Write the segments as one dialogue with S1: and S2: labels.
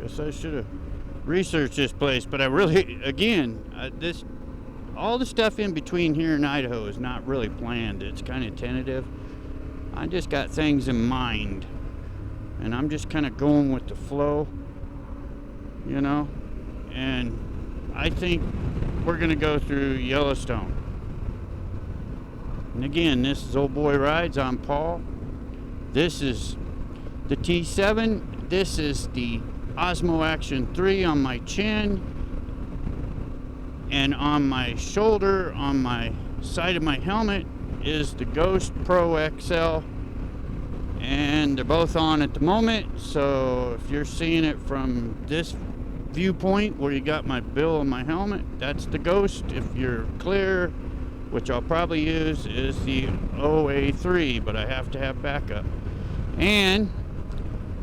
S1: Guess I should have researched this place, but I really, again, all the stuff in between here and Idaho is not really planned. It's kind of tentative. I just got things in mind, and I'm just kind of going with the flow, you know. And I think we're gonna go through Yellowstone. And again, this is Old Boy Rides. I'm Paul. This is the T7. This is the Osmo Action 3 on my chin, and on my shoulder, on my side of my helmet, is the Ghost Pro XL, and they're both on at the moment. So if you're seeing it from this viewpoint where you got my bill on my helmet, that's the Ghost. If you're clear, which I'll probably use, is the OA3, but I have to have backup. And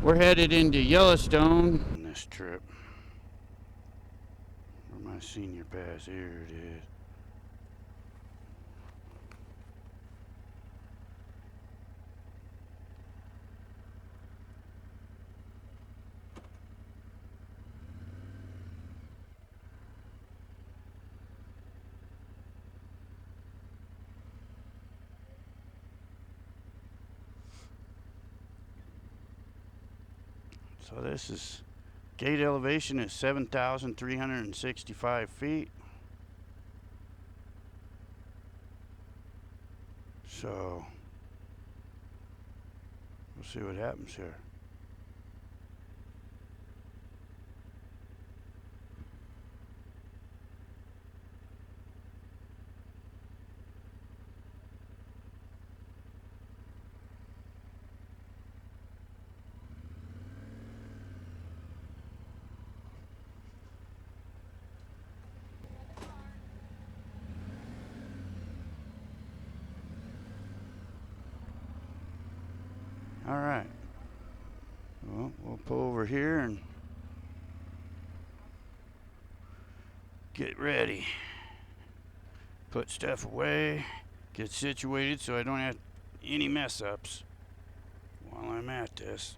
S1: we're headed into Yellowstone on this trip. Where my senior pass, here it is. So this is gate elevation is 7,365 feet. So we'll see what happens here. All right. Well, we'll pull over here and get ready. Put stuff away, get situated so I don't have any mess ups while I'm at this.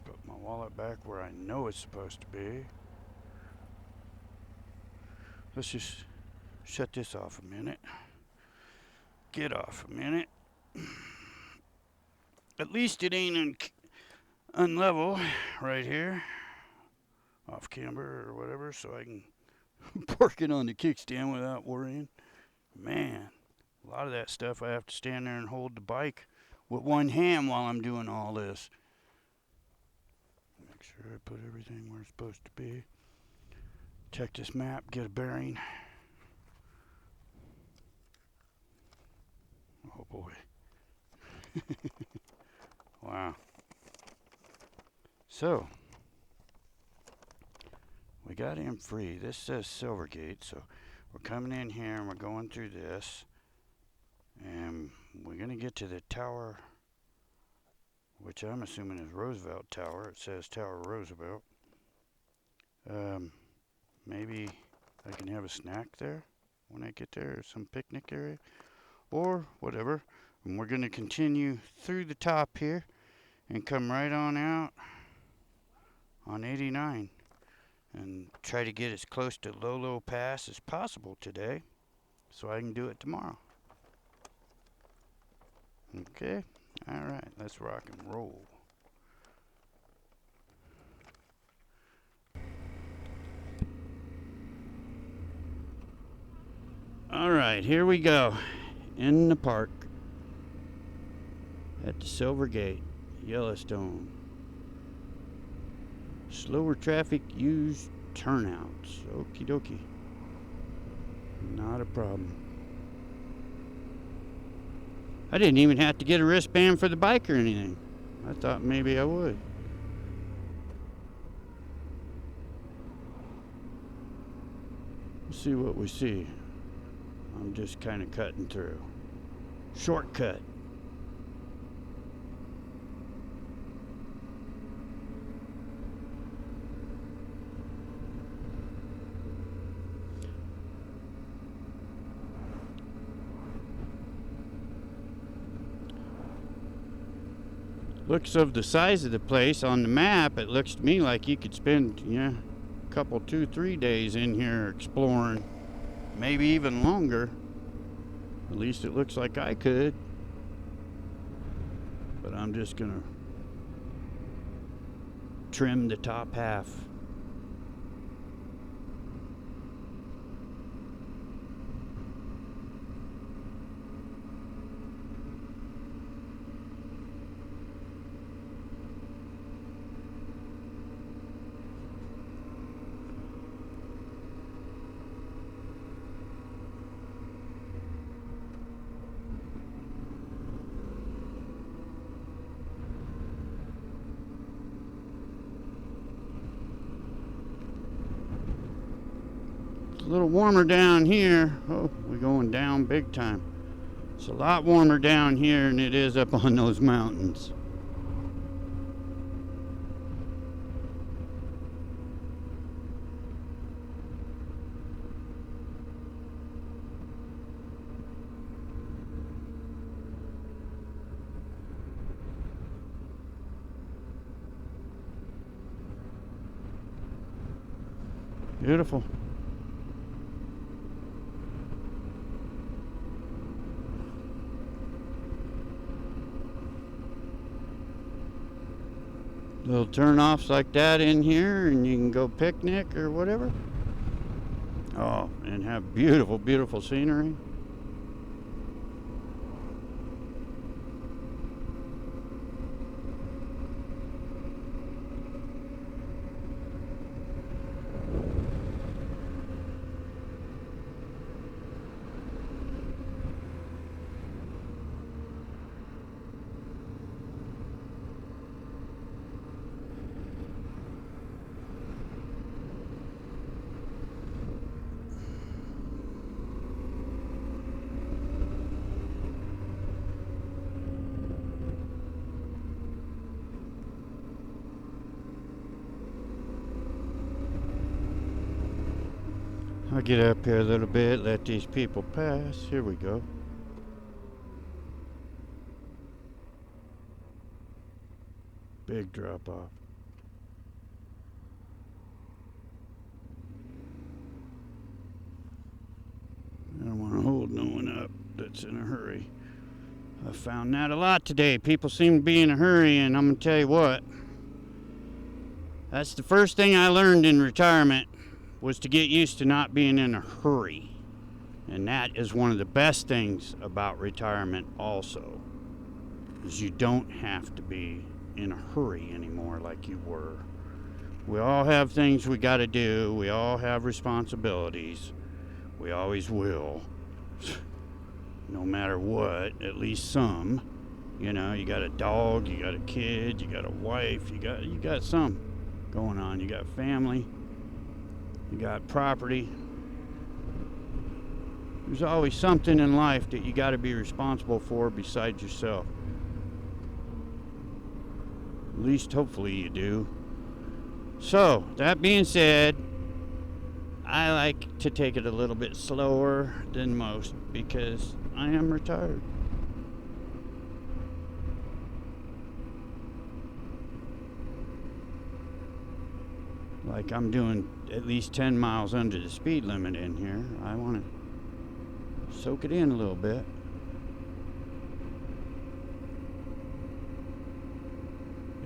S1: Put my wallet back where I know it's supposed to be. Let's just shut this off a minute. Get off a minute. At least it ain't unlevel right here, off camber or whatever, so I can park it on the kickstand without worrying. Man, a lot of that stuff I have to stand there and hold the bike with one hand while I'm doing all this. Make sure I put everything where it's supposed to be. Check this map, get a bearing. Oh boy. Wow. So, we got in free. This says Silvergate, so we're coming in here and we're going through this. And we're going to get to the tower, which I'm assuming is Roosevelt Tower. It says Tower Roosevelt. Maybe I can have a snack there when I get there, or some picnic area, or whatever. And we're going to continue through the top here and come right on out on 89 and try to get as close to Lolo Pass as possible today so I can do it tomorrow. Okay, all right, let's rock and roll. All right, here we go in the park at the Silver Gate, Yellowstone. Slower traffic, use turnouts. Okie dokie. Not a problem. I didn't even have to get a wristband for the bike or anything. I thought maybe I would. Let's see what we see. I'm just kind of cutting through. Shortcut. Looks of the size of the place on the map, it looks to me like you could spend, a couple, 2, 3 days in here exploring. Maybe even longer. At least it looks like I could. But I'm just gonna trim the top half. It's a little warmer down here. Oh, we're going down big time. It's a lot warmer down here than it is up on those mountains. Beautiful. Little turn-offs like that in here, and you can go picnic or whatever. Oh, and have beautiful, beautiful scenery. I'll get up here a little bit, let these people pass. Here we go. Big drop off. I don't want to hold no one up that's in a hurry. I found that a lot today. People seem to be in a hurry, and I'm going to tell you what. That's the first thing I learned in retirement, was to get used to not being in a hurry. And that is one of the best things about retirement also, is you don't have to be in a hurry anymore like you were. We all have things we got to do. We all have responsibilities. We always will. No matter what, at least some. You know, you got a dog, you got a kid, you got a wife, you got some going on. You got family. You got property. There's always something in life that you got to be responsible for besides yourself. At least hopefully you do. So, that being said, I like to take it a little bit slower than most because I am retired. Like I'm doing at least 10 miles under the speed limit in here. I want to soak it in a little bit.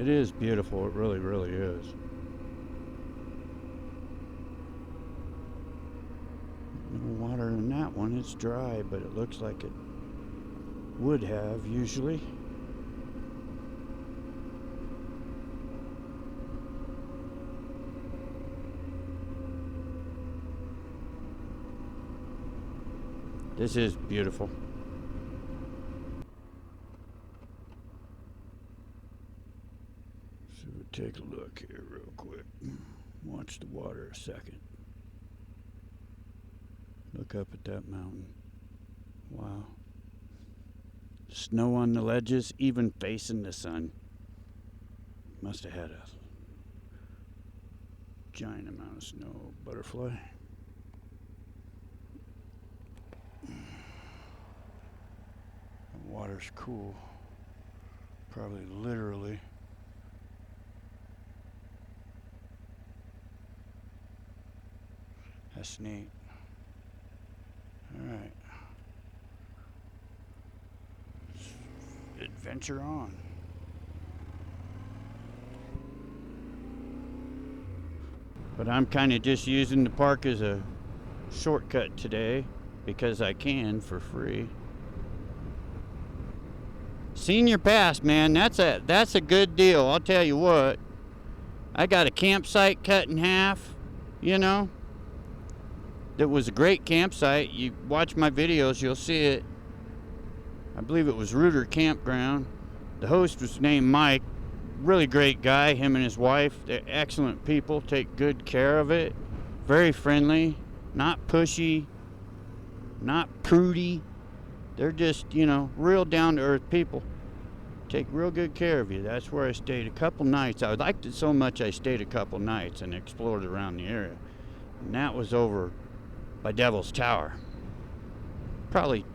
S1: It is beautiful. It really, really is. No water in that one. It's dry, but it looks like it would have usually. This is beautiful. So we'll take a look here real quick. Watch the water a second. Look up at that mountain. Wow. Snow on the ledges, even facing the sun. Must have had a giant amount of snow. Butterfly. The water's cool. Probably literally. That's neat. Alright. Adventure on. But I'm kind of just using the park as a shortcut today because I can for free. Senior Pass, man, that's a good deal. I'll tell you what. I got a campsite cut in half, you know. That was a great campsite. You watch my videos, you'll see it. I believe it was Rooter Campground. The host was named Mike. Really great guy, him and his wife. They're excellent people, take good care of it. Very friendly, not pushy, not prudy. They're just, you know, real down-to-earth people. Take real good care of you. That's where I stayed a couple nights. I liked it so much I stayed a couple nights and explored around the area. And that was over by Devil's Tower. Probably,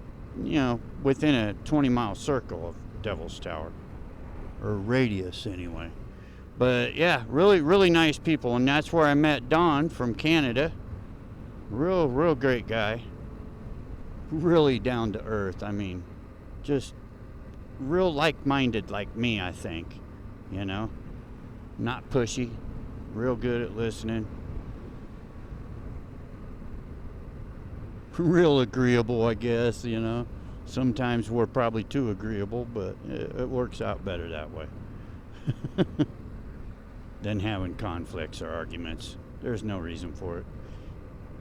S1: you know, within a 20-mile circle of Devil's Tower. Or radius, anyway. But, yeah, really, really nice people. And that's where I met Don from Canada. Real great guy. Really down to earth. I mean, just real like-minded like me, I think. You know? Not pushy. Real good at listening. Real agreeable, I guess, you know. Sometimes we're probably too agreeable, but it works out better that way than having conflicts or arguments. There's no reason for it.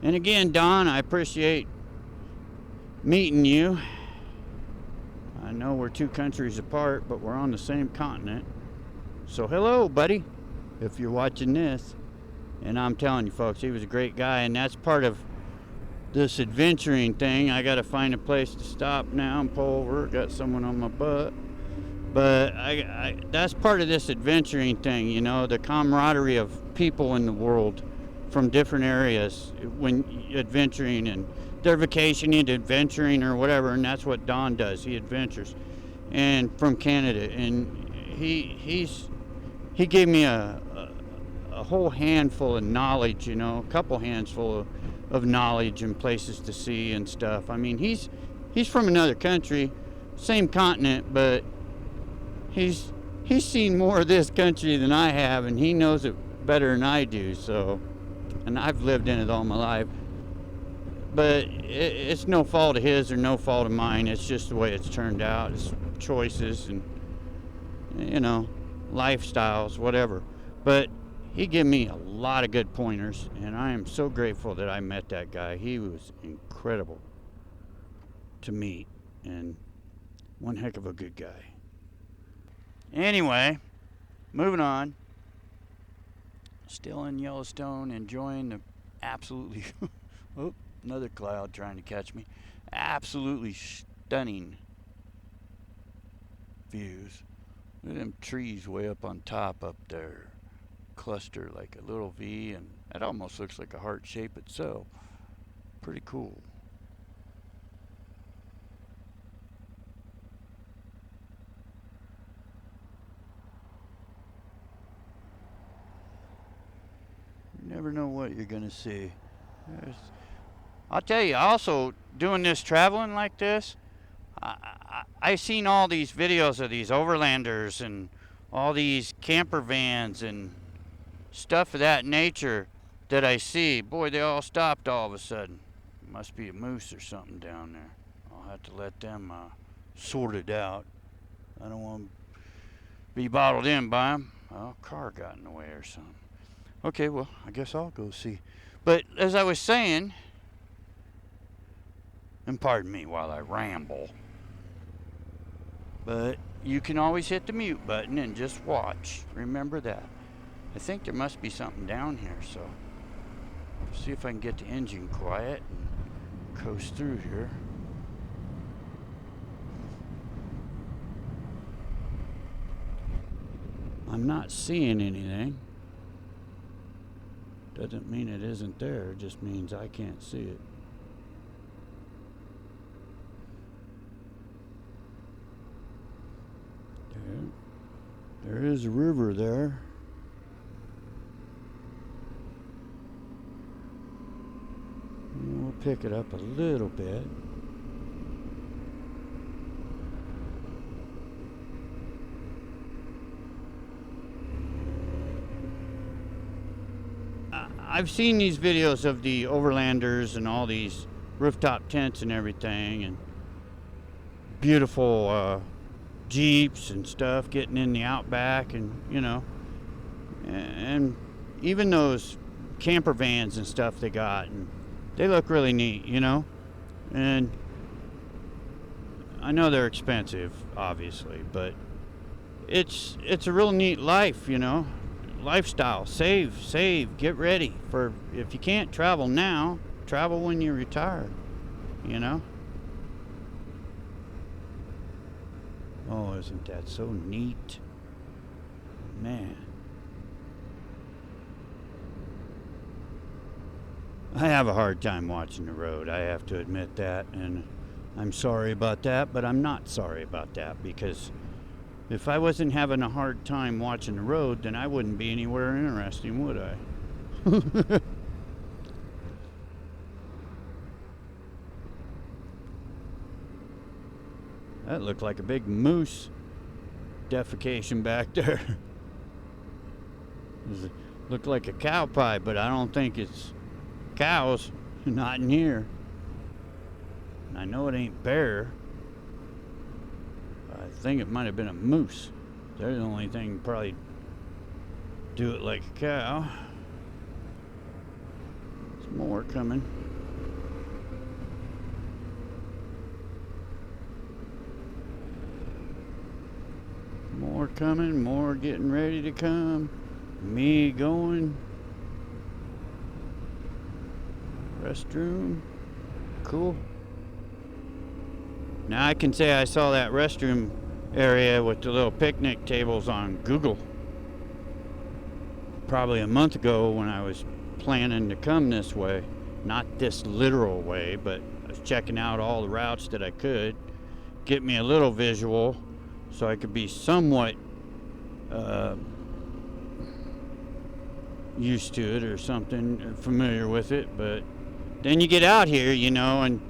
S1: And again, Don, I appreciate meeting you. I know we're two countries apart, but we're on the same continent. So hello, buddy, if you're watching this. And I'm telling you, folks, he was a great guy, and that's part of this adventuring thing. I gotta find a place to stop now and pull over. Got someone on my butt. But that's part of this adventuring thing, you know, the camaraderie of people in the world from different areas when adventuring, and they're vacationing, adventuring, or whatever, and that's what Don does. He adventures, and from Canada, and he gave me a whole handful of knowledge, you know, a couple handful of knowledge and places to see and stuff. I mean, he's from another country, same continent, but he's seen more of this country than I have, and he knows it better than I do. So, and I've lived in it all my life. But it's no fault of his or no fault of mine. It's just the way it's turned out. It's choices and, you know, lifestyles, whatever. But he gave me a lot of good pointers, and I am so grateful that I met that guy. He was incredible to meet, and one heck of a good guy. Anyway, moving on. Still in Yellowstone, enjoying the absolutely, oh, another cloud trying to catch me. Absolutely stunning views. Look at them trees way up on top up there. Cluster like a little V, and it almost looks like a heart shape itself. Pretty cool. You never know what you're gonna see. I'll tell you, also doing this traveling like this, I seen all these videos of these overlanders and all these camper vans and stuff of that nature that I see. Boy, they all stopped all of a sudden. Must be a moose or something down there. I'll have to let them sort it out. I don't want to be bottled in by them. Oh, a car got in the way or something. Okay, well, I guess I'll go see. But as I was saying, and pardon me while I ramble, but you can always hit the mute button and just watch. Remember that. I think there must be something down here, so see if I can get the engine quiet and coast through here. I'm not seeing anything. Doesn't mean it isn't there, it just means I can't see it. There. There is a river there. We'll pick it up a little bit. I've seen these videos of the overlanders and all these rooftop tents and everything, and beautiful Jeeps and stuff getting in the outback, and and even those camper vans and stuff they got, and they look really neat, and I know they're expensive, obviously, but it's a real neat life, lifestyle. Save, get ready for, if you can't travel now, travel when you retire, Oh, isn't that so neat? Man. I have a hard time watching the road, I have to admit that, and I'm sorry about that, but I'm not sorry about that, because if I wasn't having a hard time watching the road, then I wouldn't be anywhere interesting, would I? That looked like a big moose defecation back there. It looked like a cow pie, but I don't think it's cows. Not in here. I know it ain't bear. I think it might have been a moose. They're the only thing probably do it like a cow. Some more coming. More coming, more getting ready to come. Me going. Restroom. Cool. Now I can say I saw that restroom area with the little picnic tables on Google probably a month ago when I was planning to come this way. Not this literal way, but I was checking out all the routes that I could. Get me a little visual so I could be somewhat used to it or something, familiar with it. But then you get out here, and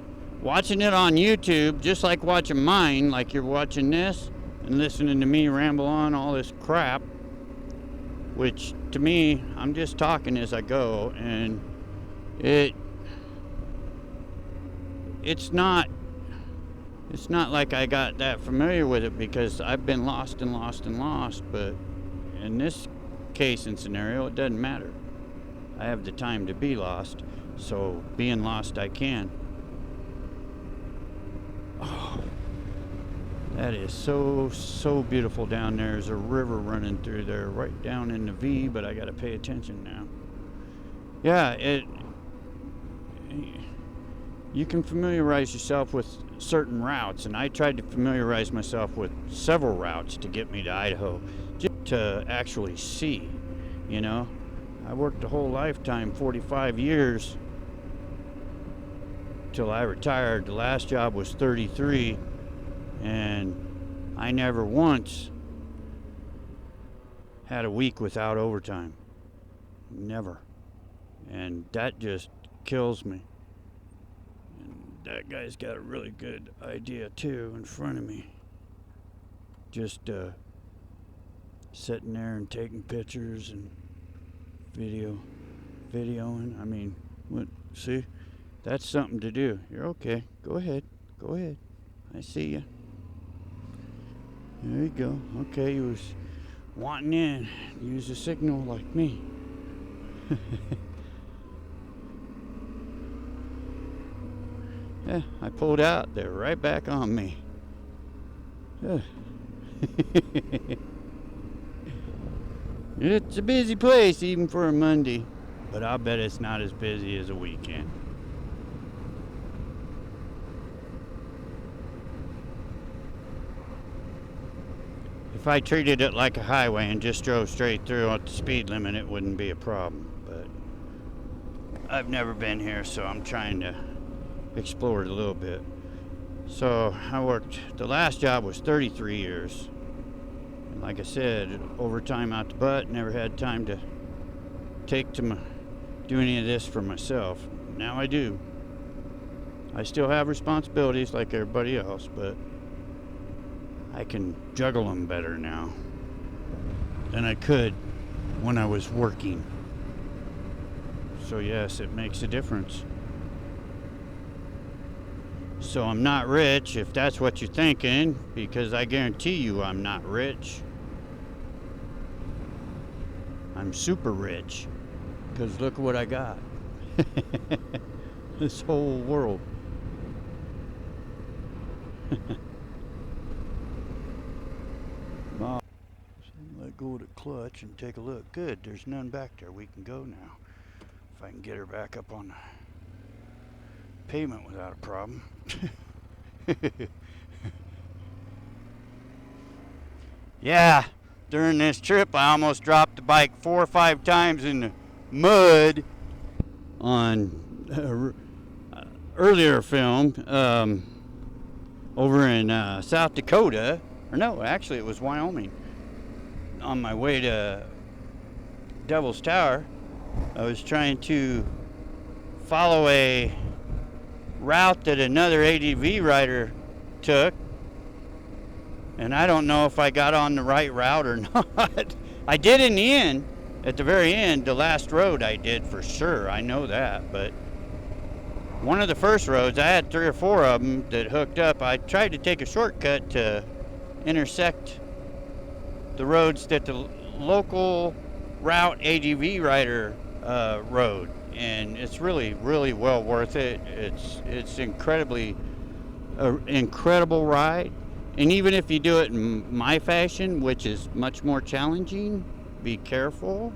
S1: watching it on YouTube, just like watching mine, like you're watching this and listening to me ramble on all this crap, which to me, I'm just talking as I go, and it's not like I got that familiar with it, because I've been lost, but in this case and scenario, it doesn't matter. I have the time to be lost, so being lost I can. Oh, that is so beautiful down there. There's a river running through there right down in the V, but I gotta pay attention now. Yeah, you can familiarize yourself with certain routes, and I tried to familiarize myself with several routes to get me to Idaho, just to actually see, I worked a whole lifetime, 45 years, till I retired. The last job was 33, and I never once had a week without overtime. Never. And that just kills me. And that guy's got a really good idea too in front of me. Just sitting there and taking pictures and videoing. I mean, what? See? That's something to do. You're okay. Go ahead. I see you. There you go. Okay, you was wanting in. Use a signal like me. Yeah, I pulled out. They're right back on me. It's a busy place even for a Monday, but I'll bet it's not as busy as a weekend. If I treated it like a highway and just drove straight through at the speed limit, it wouldn't be a problem. But I've never been here, so I'm trying to explore it a little bit. So I worked, the last job was 33 years. Like I said, overtime out the butt, never had time to do any of this for myself. Now I do. I still have responsibilities like everybody else, but I can juggle them better now than I could when I was working. So yes, it makes a difference. So I'm not rich, if that's what you're thinking, because I guarantee you I'm not rich. I'm super rich, because look what I got. This whole world. Let go of the clutch and take a look. Good, there's none back there. We can go now. If I can get her back up on the pavement without a problem. Yeah, during this trip I almost dropped the bike 4 or 5 times in the mud on earlier film over in South Dakota. Or no, actually it was Wyoming. On my way to Devil's Tower, I was trying to follow a route that another ADV rider took, and I don't know if I got on the right route or not. I did in the end, at the very end, the last road I did for sure, I know that, but one of the first roads, I had 3 or 4 of them that hooked up. I tried to take a shortcut to intersect the roads that the local route ADV rider rode, and it's really well worth it. It's incredibly incredible ride, and even if you do it in my fashion, which is much more challenging, be careful.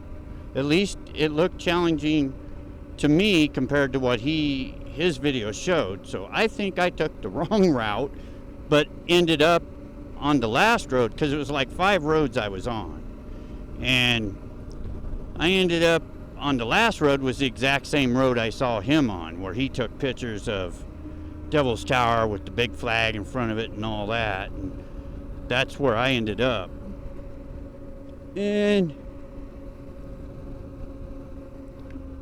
S1: At least it looked challenging to me compared to what his video showed. So I think I took the wrong route, but ended up on the last road, because it was like 5 roads I was on, and I ended up on the last road was the exact same road I saw him on, where he took pictures of Devil's Tower with the big flag in front of it and all that, and that's where I ended up. And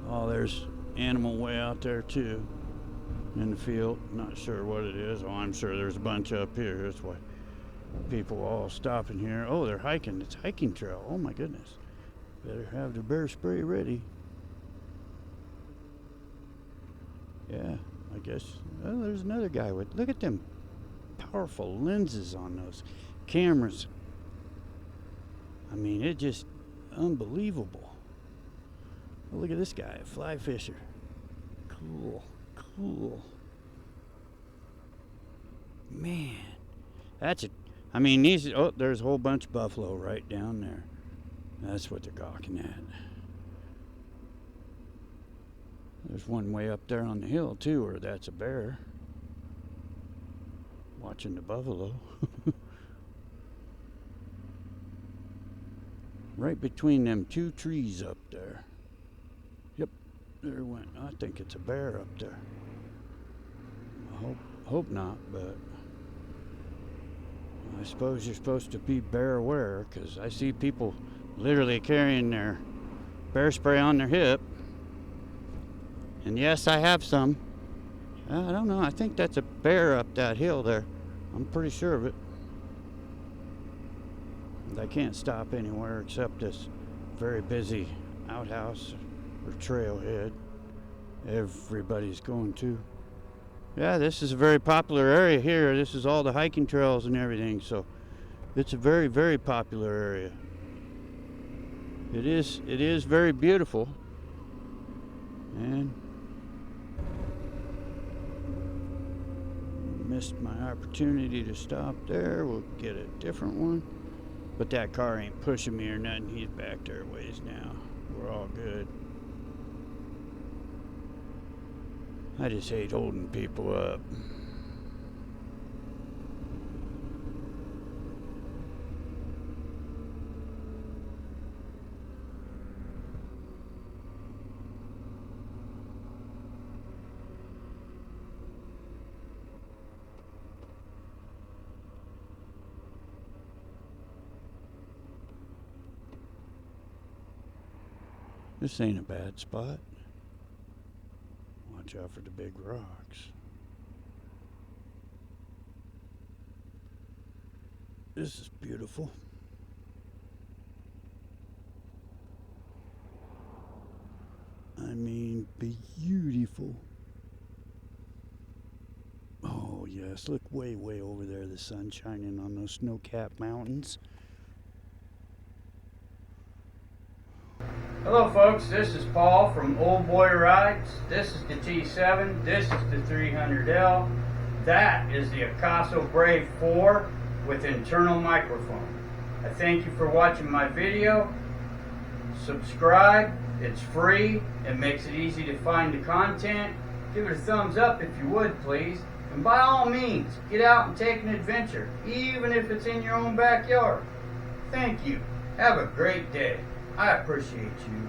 S1: oh, there's animal way out there too in the field. Not sure what it is. Oh, I'm sure there's a bunch up here. That's why people all stopping here. Oh, they're hiking. It's hiking trail. Oh my goodness. Better have the bear spray ready. Yeah, I guess. Oh, there's another guy with, look at them powerful lenses on those cameras. I mean, it's just unbelievable. Oh, look at this guy, a fly fisher. Cool. Man, I mean, there's a whole bunch of buffalo right down there. That's what they're gawking at. There's one way up there on the hill too, or that's a bear. Watching the buffalo. Right between them 2 trees up there. Yep, there went. I think it's a bear up there. I hope not, but I suppose you're supposed to be bear aware, because I see people literally carrying their bear spray on their hip. And yes, I have some. I don't know. I think that's a bear up that hill there. I'm pretty sure of it. I can't stop anywhere except this very busy outhouse or trailhead everybody's going to. Yeah, this is a very popular area here. This is all the hiking trails and everything, so it's a very popular area. It is very beautiful. And missed my opportunity to stop there. We'll get a different one. But that car ain't pushing me or nothing. He's back there a ways now. We're all good. I just hate holding people up. This ain't a bad spot. Watch out for the big rocks. This is beautiful. I mean, beautiful. Oh yes, look way over there, the sun shining on those snow-capped mountains. Hello folks, this is Paul from Old Boy Rides. This is the T7, this is the 300L. That is the Acaso Brave 4 with internal microphone. I thank you for watching my video. Subscribe, it's free, it makes it easy to find the content. Give it a thumbs up if you would, please. And by all means, get out and take an adventure, even if it's in your own backyard. Thank you. Have a great day. I appreciate you.